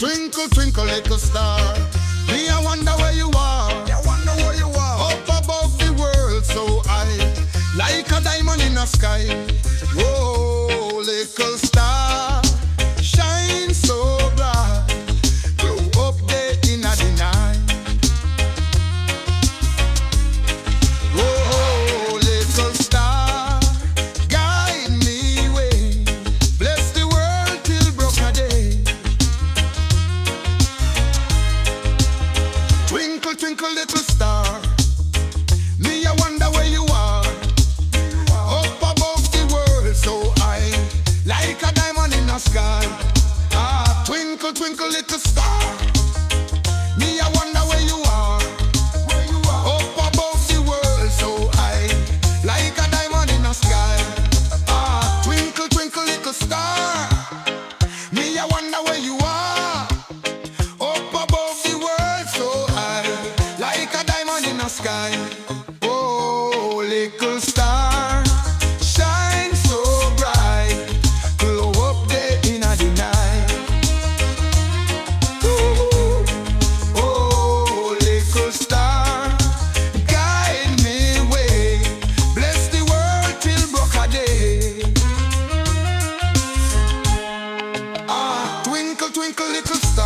Twinkle, twinkle, little star. Me, I wonder where you are. I wonder where you are. Up above the world so high, like a diamond in the sky. Whoa, little star, shine so bright. Glow up there in the night. Whoa, little star, guide me way. Bless the world till broke a day. Twinkle, twinkle, little star. Me, I wonder where you are. Up above the world so high, like a diamond in the sky. Ah, twinkle, twinkle, little star. Me, I wonder where you are. Up above the world so high, like a diamond in the sky. Ah, twinkle, twinkle, little star. Me, I wonder where you are. Up above the world so high, like a diamond in the sky. Oh, little star, shine so bright, glow up there in the night. Ooh, oh, little star, guide me way. Bless the world till broke a day. Ah, twinkle, twinkle, little star.